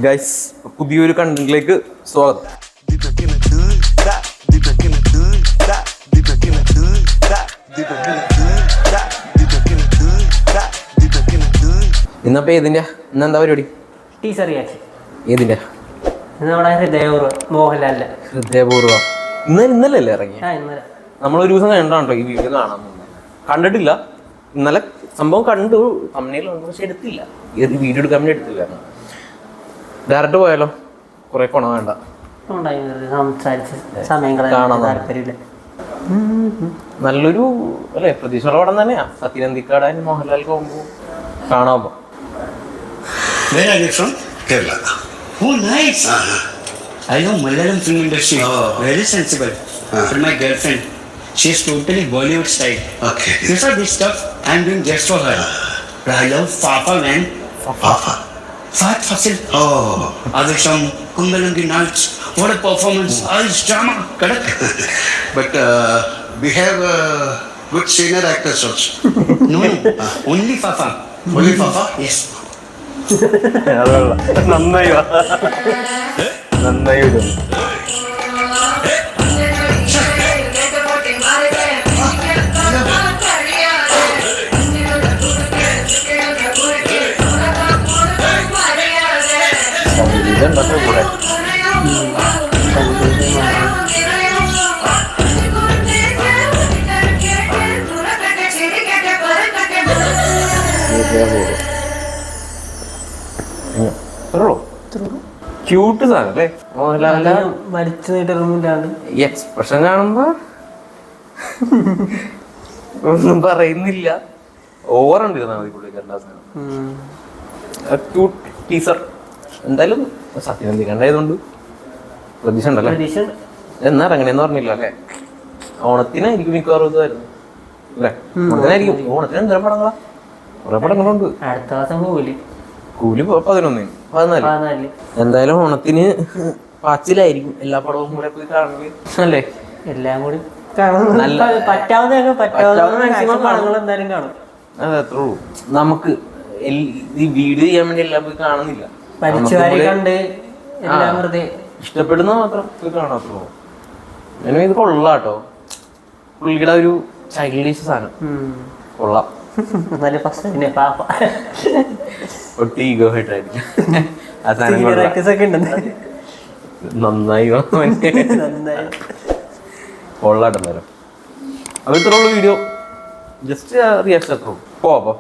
Guys, പുതിയൊരു കണ്ടന്റിലേക്ക് സ്വാഗതം. ഇന്നപ്പോ ഏതിന്റെ ഇന്നെന്താ പരിപാടി? Teaser reaction. ഏതിന്റെ? നമ്മുടെ ഹൃദയപൂർവ്വം മോഹൻലാലിന്റെ ഹൃദയപൂർവ്വം. ഇന്നലെ ഇറങ്ങി. നമ്മളൊരു ദിവസം കണ്ടാണോ ഈ വീഡിയോ കാണാൻ കണ്ടിട്ടില്ല. ഇന്നലെ സംഭവം കണ്ടു, തമ്മിലുണ്ട്, പക്ഷെ എടുത്തില്ല. ഈ വീഡിയോ എടുക്കാൻ വേണ്ടി എടുത്തില്ല. ഡയറക്റ്റ് പോയാലോ? കുറെ കൊണ വേണ്ട, നല്ലൊരു അല്ലെ പ്രതീക്ഷയുള്ള പടം തന്നെയാ. സത്യനന്ദിക്കാട് മോഹൻലാൽ കോമ്പോ കാണാമോ? Where are you from? Kerala. Oh, nice. I know Malayalam film industry. Very sensible. For my girlfriend, she's totally Bollywood style. Okay. These are this stuff I'm doing just for her. But I love Fafa, man. Fafa. Fat Fasil. Oh. Adisham, Kundalangi Nights. What a performance. All this drama. Correct? But we have good senior actors also. No. Only Fafa. Only Fafa? Yes. നന്നായി നന്നായി വരും. Cute സാധനം അല്ലേ മോഹൻലാലിന്റെ? വലിച്ചു നീട്ടൊന്നുമില്ലാണ്ട് ഈ expression കാണുമ്പോ ഒന്നും പറയുന്നില്ല. ഓവറുണ്ട് ക്യൂട്ട് ടീസർ. എന്തായാലും സത്യനന്ദിക്കാണ്ടായതുകൊണ്ട് പ്രതീക്ഷ ഉണ്ടല്ലേ? എന്നാ ഇറങ്ങണേന്ന് പറഞ്ഞില്ല അല്ലേ? ഓണത്തിനായിരിക്കും മിക്കവാറും ഇതായിരുന്നു അല്ലേ? ഓണത്തിനായിരിക്കും. ഓണത്തിന് എന്തര പടങ്ങളാ? കുറെ പടങ്ങളുണ്ട്. അടുത്ത മാസം കൂലി 11, 14. എന്തായാലും ഓണത്തിന് പാച്ചിലായിരിക്കും. എല്ലാ പടവും കൂടെ പോയി കാണുന്നത് അല്ലേ? എല്ലാം കൂടി പറ്റാവുന്ന പടങ്ങൾ എന്തായാലും കാണും. അതെ, അത്രേ ഉള്ളൂ. നമുക്ക് ഈ വീഡിയോ ചെയ്യാൻ വേണ്ടി എല്ലാം പോയി കാണുന്നില്ല. കണ്ട് ഇഷ്ടപ്പെടുന്ന മാത്രം പോയി കാണാത്രോ. അങ്ങനെ ഇത് കൊള്ളാട്ടോ. പുള്ളിയുടെ ഒരു ചൈൽഡിഷ് സാധനം കൊള്ളാം. ഈഗോ ആയിട്ടായിരിക്കും ആ സാധനം. നന്നായി കൊള്ളാട്ടോ. നേരം അത് ഇത്ര ഉള്ളു വീഡിയോ. ജസ്റ്റ് റിയാക്ഷൻ അത്ര പോവാ.